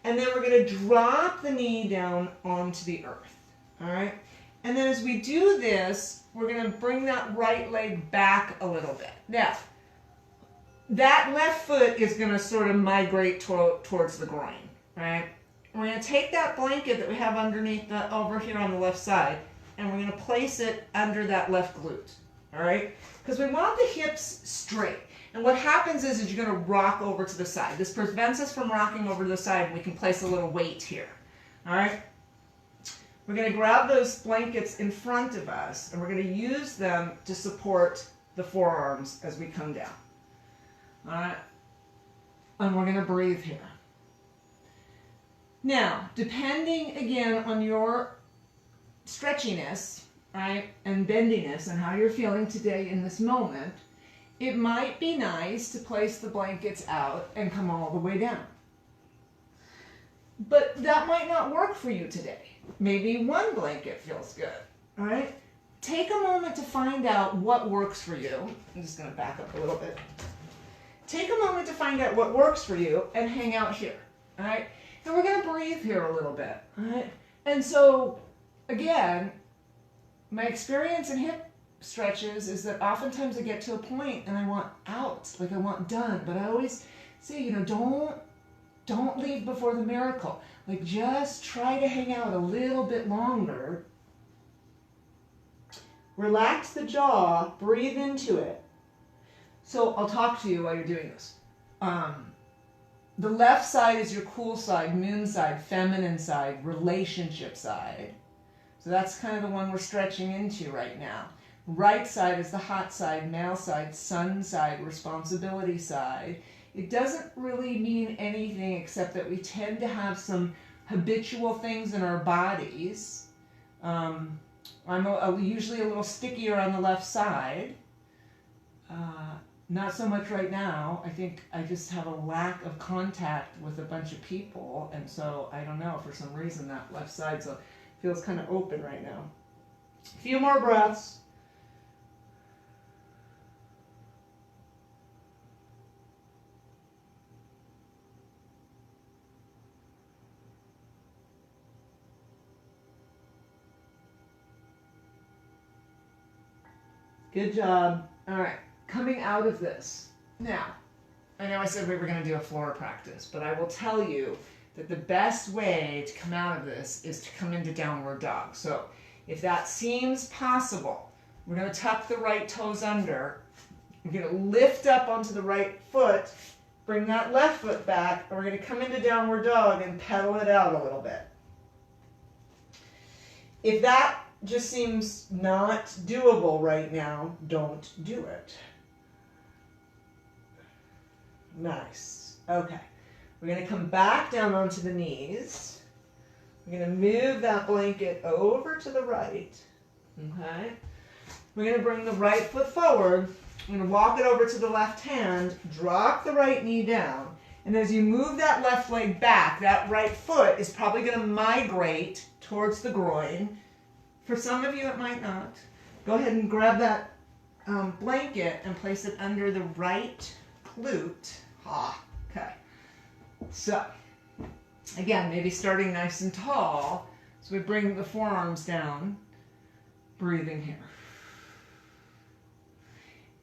and then we're going to drop the knee down onto the earth. All right, and then as we do this, we're going to bring that right leg back a little bit. Now, that left foot is going to sort of migrate towards the groin. Right. We're going to take that blanket that we have underneath over here on the left side, and we're going to place it under that left glute, all right? Because we want the hips straight. And what happens is you're going to rock over to the side. This prevents us from rocking over to the side, and we can place a little weight here, all right? We're going to grab those blankets in front of us, and we're going to use them to support the forearms as we come down, all right? And we're going to breathe here. Now, depending again on your stretchiness, right, and bendiness and how you're feeling today in this moment, it might be nice to place the blankets out and come all the way down. But that might not work for you today. Maybe one blanket feels good, all right? Take a moment to find out what works for you. I'm just going to back up a little bit. Take a moment to find out what works for you and hang out here, all right? And we're going to breathe here a little bit, all right? And so, again, my experience in hip stretches is that oftentimes I get to a point and I want out, like I want done. But I always say, you know, don't leave before the miracle. Like just try to hang out a little bit longer. Relax the jaw, breathe into it. So I'll talk to you while you're doing this. The left side is your cool side, moon side, feminine side, relationship side. So that's kind of the one we're stretching into right now. Right side is the hot side, male side, sun side, responsibility side. It doesn't really mean anything except that we tend to have some habitual things in our bodies. I'm usually a little stickier on the left side. Not so much right now. I think I just have a lack of contact with a bunch of people, and so I don't know, for some reason that left side feels kind of open right now. A few more breaths. Good job. All right. Coming out of this. Now, I know I said we were going to do a floor practice, but I will tell you that the best way to come out of this is to come into downward dog. So if that seems possible, we're going to tuck the right toes under. We're going to lift up onto the right foot, bring that left foot back, and we're going to come into downward dog and pedal it out a little bit. If that just seems not doable right now, don't do it. Nice. Okay. We're going to come back down onto the knees. We're going to move that blanket over to the right. Okay. We're going to bring the right foot forward. I'm going to walk it over to the left hand, drop the right knee down, and as you move that left leg back, that right foot is probably going to migrate towards the groin. For some of you, it might not. Go ahead and grab that blanket and place it under the right glute. Okay. So, again, maybe starting nice and tall So we bring the forearms down, breathing here.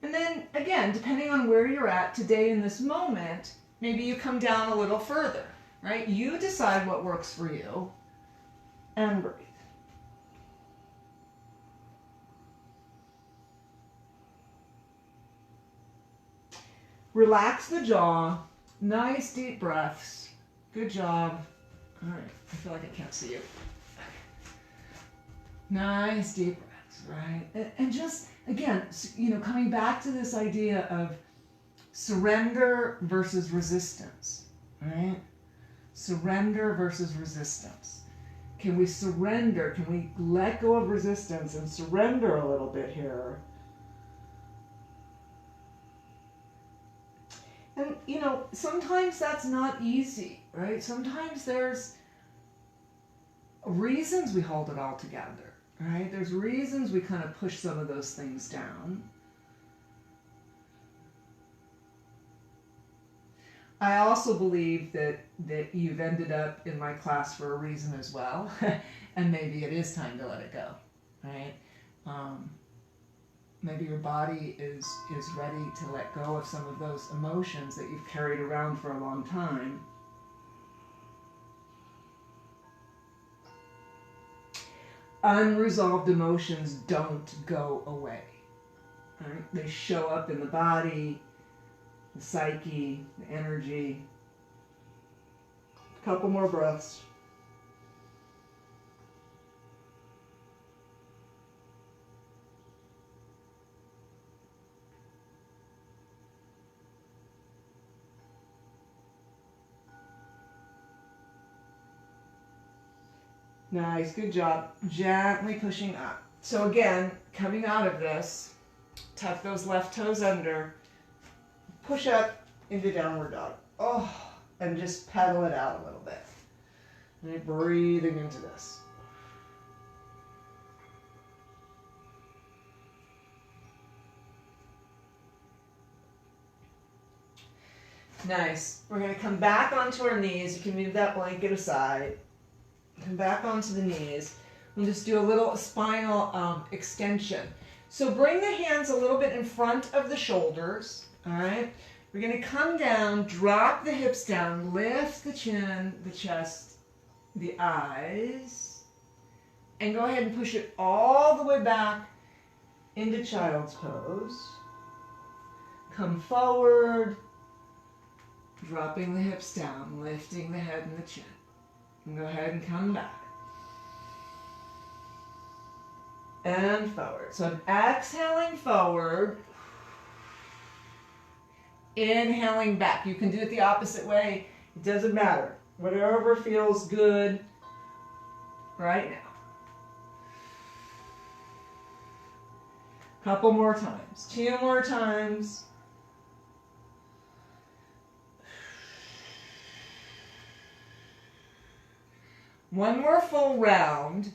And then again, depending on where you're at today in this moment, maybe you come down a little further, right? You decide what works for you and breathe. Relax the jaw. Nice deep breaths. Good job. All right, I feel like I can't see you. Nice deep breaths, right? And just, again, coming back to this idea of surrender versus resistance, right? Surrender versus resistance. Can we surrender? Can we let go of resistance and surrender a little bit here? And, sometimes that's not easy, right? Sometimes there's reasons we hold it all together, right? There's reasons we kind of push some of those things down. I also believe that you've ended up in my class for a reason as well, and maybe it is time to let it go, right? Maybe your body is ready to let go of some of those emotions that you've carried around for a long time. Unresolved emotions don't go away, right? They show up in the body, the psyche, the energy. A couple more breaths. Nice, good job. Gently pushing up. So again, coming out of this, tuck those left toes under, push up into downward dog. Oh, and just pedal it out a little bit. And breathing into this. Nice. We're going to come back onto our knees. You can move that blanket aside. Come back onto the knees. We'll just do a little spinal extension. So bring the hands a little bit in front of the shoulders. All right. We're going to come down, drop the hips down, lift the chin, the chest, the eyes, and go ahead and push it all the way back into child's pose. Come forward, dropping the hips down, lifting the head and the chin. And go ahead and come back. And forward. So I'm exhaling forward. Inhaling back. You can do it the opposite way. It doesn't matter. Whatever feels good right now. Couple more times. 2 more times. One more full round.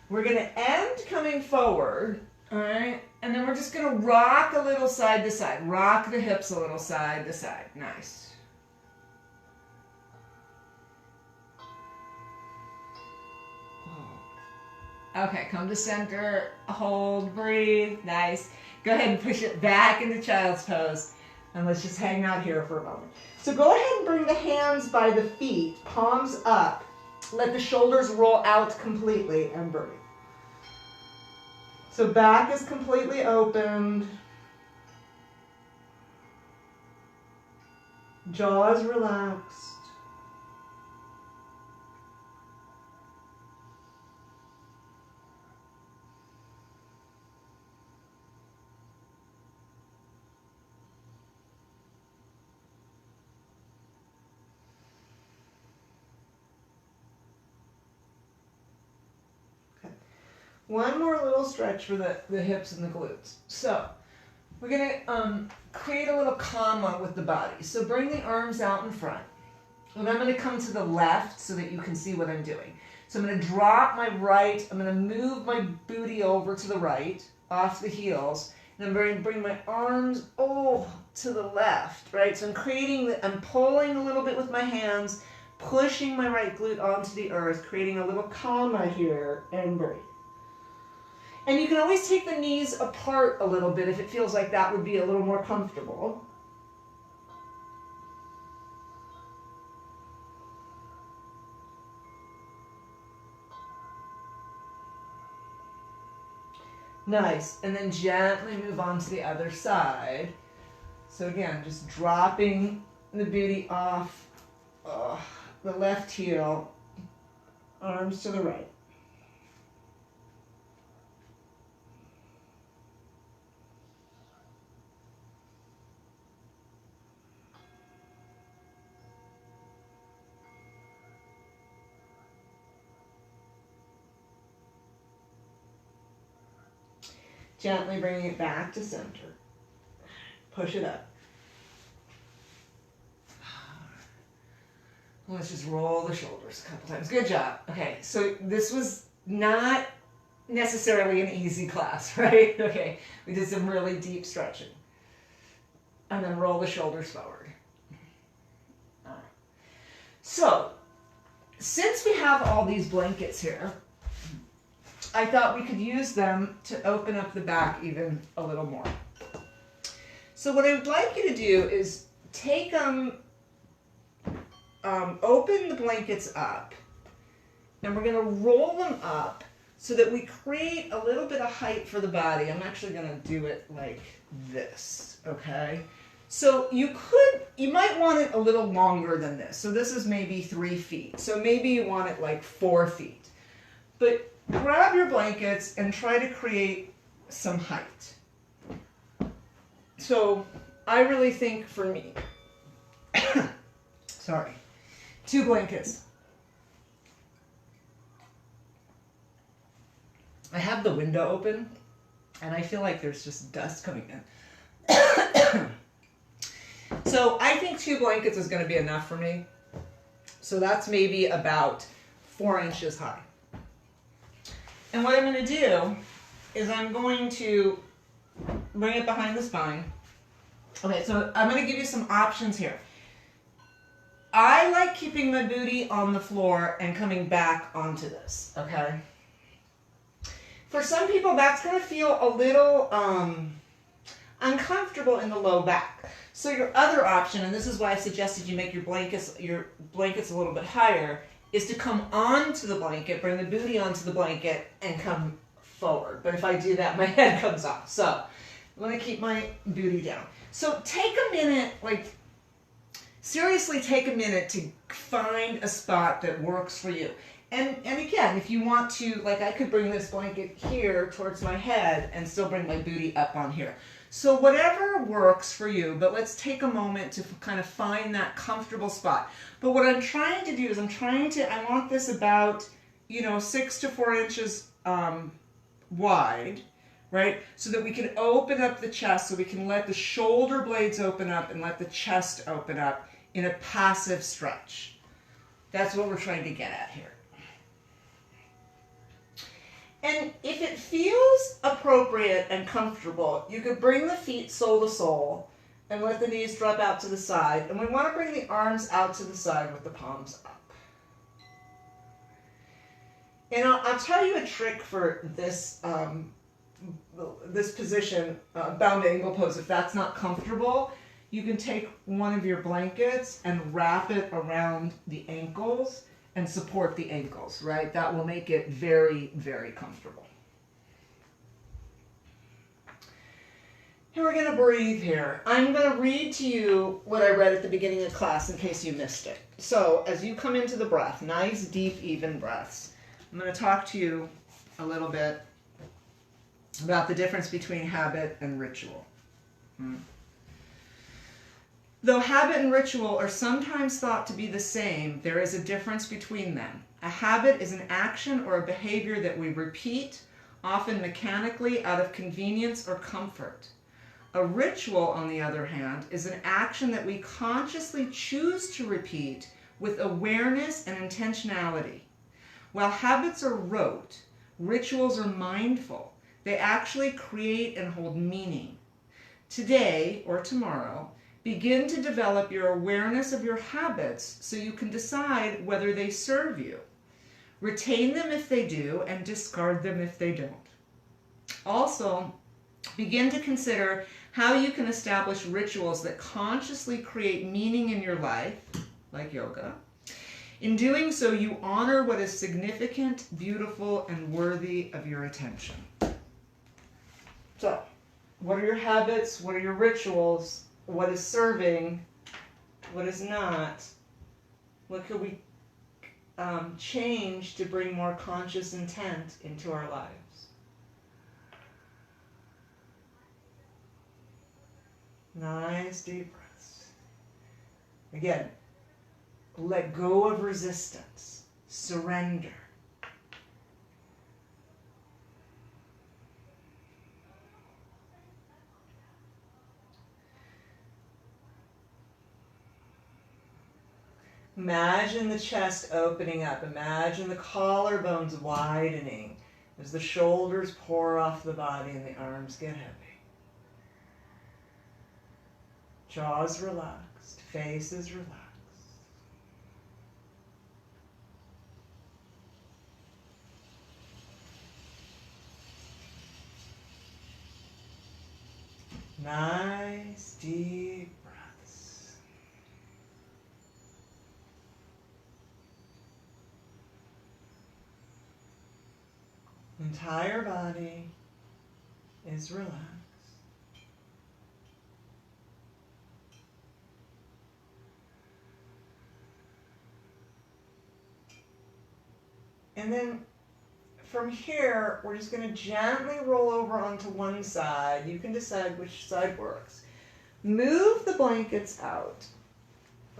We're going to end coming forward, all right? And then we're just going to rock a little side to side. Rock the hips a little side to side. Nice. Okay, come to center. Hold, breathe. Nice. Go ahead and push it back into child's pose. And let's just hang out here for a moment. So go ahead and bring the hands by the feet, palms up. Let the shoulders roll out completely and breathe. So back is completely opened. Jaw is relaxed. One more little stretch for the hips and the glutes. So we're going to create a little comma with the body. So bring the arms out in front. And I'm going to come to the left so that you can see what I'm doing. So I'm going to drop my right. I'm going to move my booty over to the right, off the heels. And I'm going to bring my arms to the left, right? So I'm pulling a little bit with my hands, pushing my right glute onto the earth, creating a little comma here, and breathe. And you can always take the knees apart a little bit if it feels like that would be a little more comfortable. Nice. And then gently move on to the other side. So again, just dropping the booty off the left heel, arms to the right. Gently bringing it back to center. Push it up. Let's just roll the shoulders a couple times. Good job. Okay, so this was not necessarily an easy class, right? Okay, we did some really deep stretching. And then roll the shoulders forward. All right. So, since we have all these blankets here, I thought we could use them to open up the back even a little more. So what I would like you to do is take them, open the blankets up, and we're going to roll them up so that we create a little bit of height for the body. I'm actually going to do it like this, okay? So you might want it a little longer than this. So this is maybe 3 feet. So maybe you want it like 4 feet. But grab your blankets and try to create some height. So I really think for me, sorry, 2 blankets. I have the window open and I feel like there's just dust coming in. So I think 2 blankets is going to be enough for me. So that's maybe about 4 inches high. And what I'm going to do is I'm going to bring it behind the spine. Okay, so I'm going to give you some options here. I like keeping my booty on the floor and coming back onto this, okay? For some people, that's going to feel a little uncomfortable in the low back. So your other option, and this is why I suggested you make your blankets a little bit higher, is to come onto the blanket, bring the booty onto the blanket, and come forward. But if I do that, my head comes off. So I'm going to keep my booty down. So take a minute, like seriously take a minute to find a spot that works for you. And again, if you want to, like I could bring this blanket here towards my head and still bring my booty up on here. So whatever works for you, but let's take a moment to kind of find that comfortable spot. But what I'm trying to do is I want this about, 6 to 4 inches wide, right? So that we can open up the chest, so we can let the shoulder blades open up and let the chest open up in a passive stretch. That's what we're trying to get at here. And if it feels appropriate and comfortable, you could bring the feet sole to sole and let the knees drop out to the side. And we want to bring the arms out to the side with the palms up. And I'll tell you a trick for this, this position, bound angle pose. If that's not comfortable, you can take one of your blankets and wrap it around the ankles and support the ankles, right? That will make it very, very comfortable. And we're going to breathe here. I'm going to read to you what I read at the beginning of class in case you missed it. So as you come into the breath, nice, deep, even breaths, I'm going to talk to you a little bit about the difference between habit and ritual. Though habit and ritual are sometimes thought to be the same, there is a difference between them. A habit is an action or a behavior that we repeat, often mechanically out of convenience or comfort. A ritual, on the other hand, is an action that we consciously choose to repeat with awareness and intentionality. While habits are rote, rituals are mindful. They actually create and hold meaning. Today or tomorrow, Begin to develop your awareness of your habits so you can decide whether they serve you. Retain them if they do, and discard them if they don't. Also, begin to consider how you can establish rituals that consciously create meaning in your life, like yoga. In doing so, you honor what is significant, beautiful, and worthy of your attention. So, what are your habits? What are your rituals? What is serving? What is not? What could we change to bring more conscious intent into our lives? Nice deep breaths. Again, let go of resistance. Surrender. Imagine the chest opening up. Imagine the collarbones widening as the shoulders pour off the body and the arms get heavy. Jaws relaxed, faces relaxed. Nice deep breaths. The entire body is relaxed. And then from here, we're just going to gently roll over onto one side. You can decide which side works. Move the blankets out.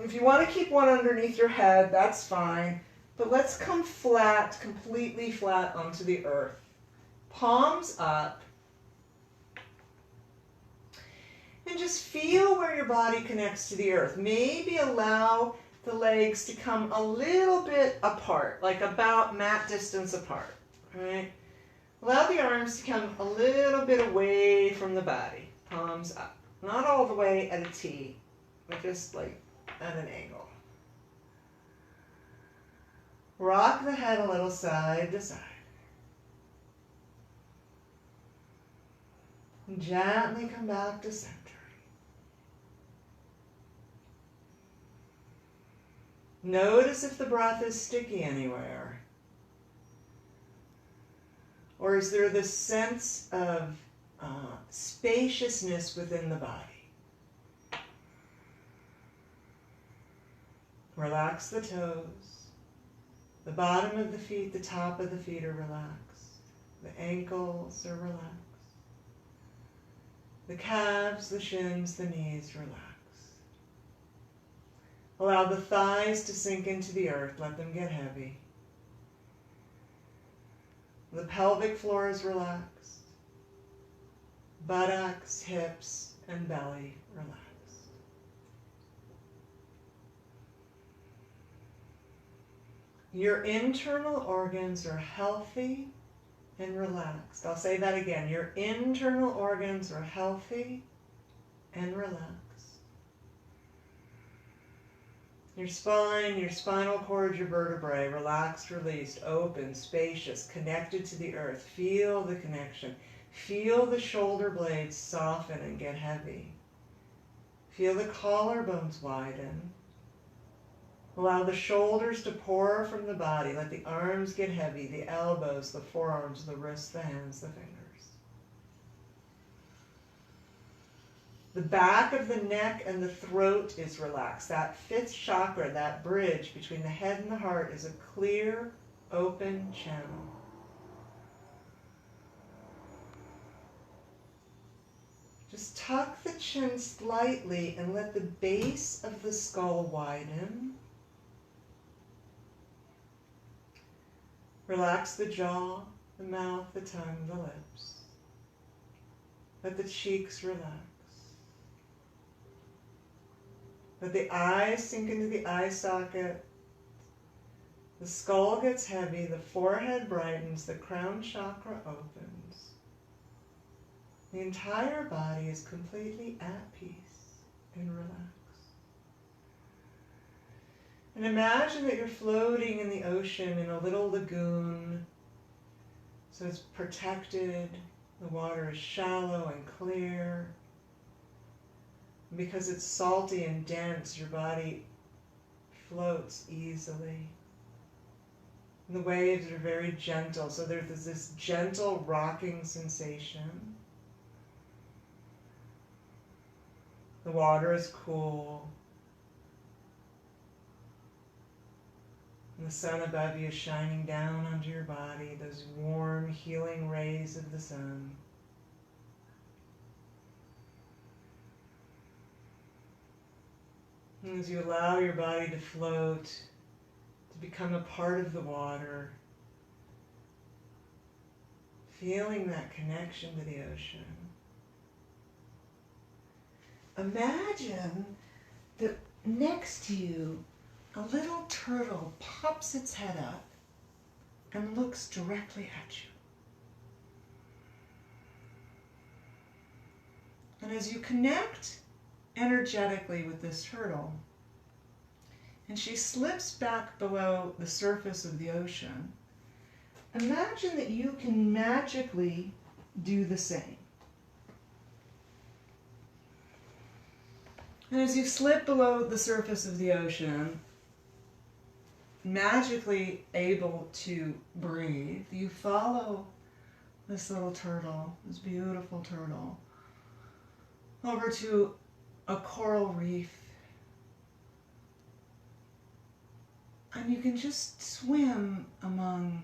If you want to keep one underneath your head, that's fine. But let's come flat, completely flat onto the earth. Palms up. And just feel where your body connects to the earth. Maybe allow the legs to come a little bit apart, like about mat distance apart. Right? Allow the arms to come a little bit away from the body. Palms up. Not all the way at a T, but just like at an angle. Rock the head a little side to side. And gently come back to center. Notice if the breath is sticky anywhere. Or is there this sense of spaciousness within the body? Relax the toes. The bottom of the feet, the top of the feet are relaxed. The ankles are relaxed. The calves, the shins, the knees relaxed. Allow the thighs to sink into the earth. Let them get heavy. The pelvic floor is relaxed. Buttocks, hips, and belly relaxed. Your internal organs are healthy and relaxed. I'll say that again. Your internal organs are healthy and relaxed. Your spine, your spinal cord, your vertebrae, relaxed, released, open, spacious, connected to the earth. Feel the connection. Feel the shoulder blades soften and get heavy. Feel the collarbones widen. Allow the shoulders to pour from the body. Let the arms get heavy, the elbows, the forearms, the wrists, the hands, the fingers. The back of the neck and the throat is relaxed. That fifth chakra, that bridge between the head and the heart, is a clear, open channel. Just tuck the chin slightly and let the base of the skull widen. Relax the jaw, the mouth, the tongue, the lips. Let the cheeks relax. Let the eyes sink into the eye socket. The skull gets heavy, the forehead brightens, the crown chakra opens. The entire body is completely at peace and relax. And imagine that you're floating in the ocean in a little lagoon. So it's protected, the water is shallow and clear. And because it's salty and dense, your body floats easily. And the waves are very gentle, so there's this gentle rocking sensation. The water is cool. And the sun above you is shining down onto your body, those warm, healing rays of the sun. And as you allow your body to float, to become a part of the water, feeling that connection to the ocean, imagine that next to you, a little turtle pops its head up and looks directly at you. And as you connect energetically with this turtle, and she slips back below the surface of the ocean, imagine that you can magically do the same. And as you slip below the surface of the ocean, magically able to breathe, you follow this little turtle, this beautiful turtle, over to a coral reef. And you can just swim among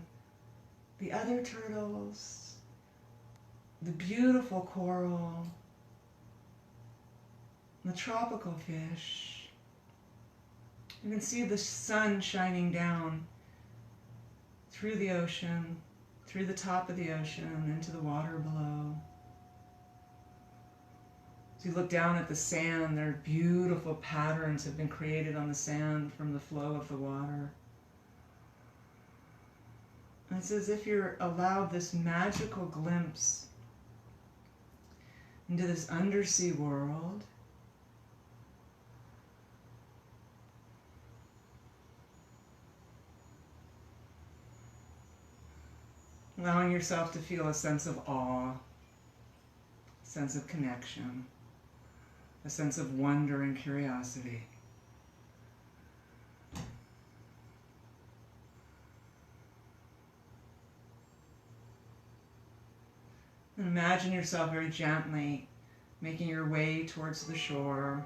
the other turtles, the beautiful coral, the tropical fish. You can see the sun shining down through the ocean, through the top of the ocean, into the water below. As you look down at the sand, there are beautiful patterns have been created on the sand from the flow of the water. And it's as if you're allowed this magical glimpse into this undersea world. Allowing yourself to feel a sense of awe, a sense of connection, a sense of wonder and curiosity. And imagine yourself very gently making your way towards the shore.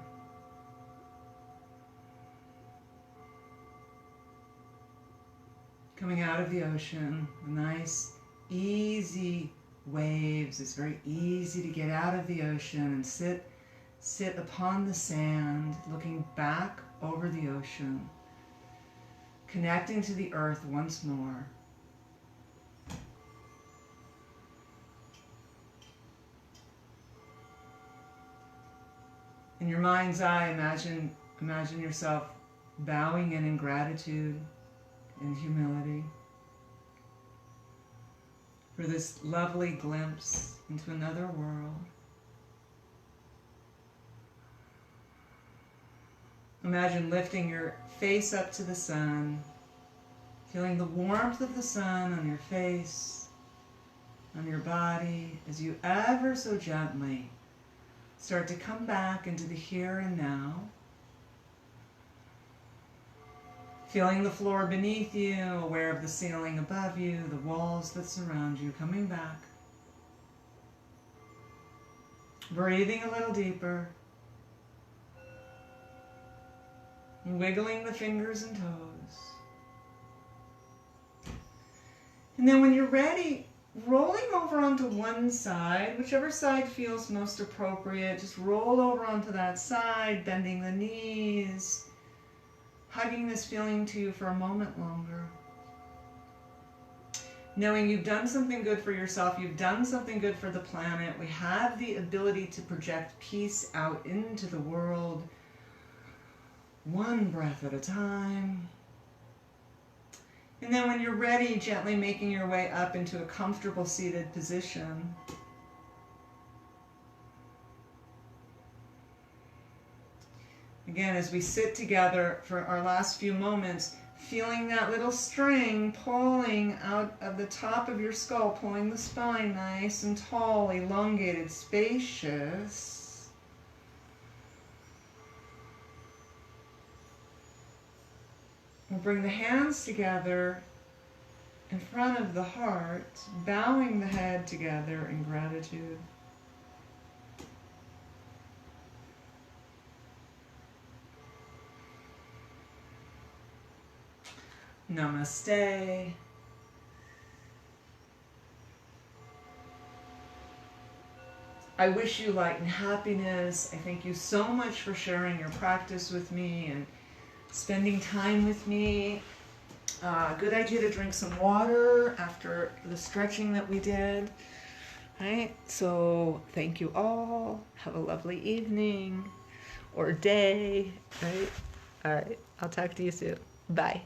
Coming out of the ocean, the nice, easy waves. It's very easy to get out of the ocean and sit upon the sand, looking back over the ocean, connecting to the earth once more. In your mind's eye, imagine yourself bowing in gratitude and humility for this lovely glimpse into another world. Imagine lifting your face up to the sun, feeling the warmth of the sun on your face, on your body, as you ever so gently start to come back into the here and now. Feeling the floor beneath you, aware of the ceiling above you, the walls that surround you, coming back. Breathing a little deeper. Wiggling the fingers and toes. And then when you're ready, rolling over onto one side, whichever side feels most appropriate, just roll over onto that side, bending the knees, hugging this feeling to you for a moment longer. Knowing you've done something good for yourself, you've done something good for the planet. We have the ability to project peace out into the world, one breath at a time. And then when you're ready, gently making your way up into a comfortable seated position. Again, as we sit together for our last few moments, feeling that little string pulling out of the top of your skull, pulling the spine nice and tall, elongated, spacious. We'll bring the hands together in front of the heart, bowing the head together in gratitude. Namaste. I wish you light and happiness. I thank you so much for sharing your practice with me and spending time with me. Good idea to drink some water after the stretching that we did. Right? So thank you all. Have a lovely evening or day. Right? All right. I'll talk to you soon. Bye.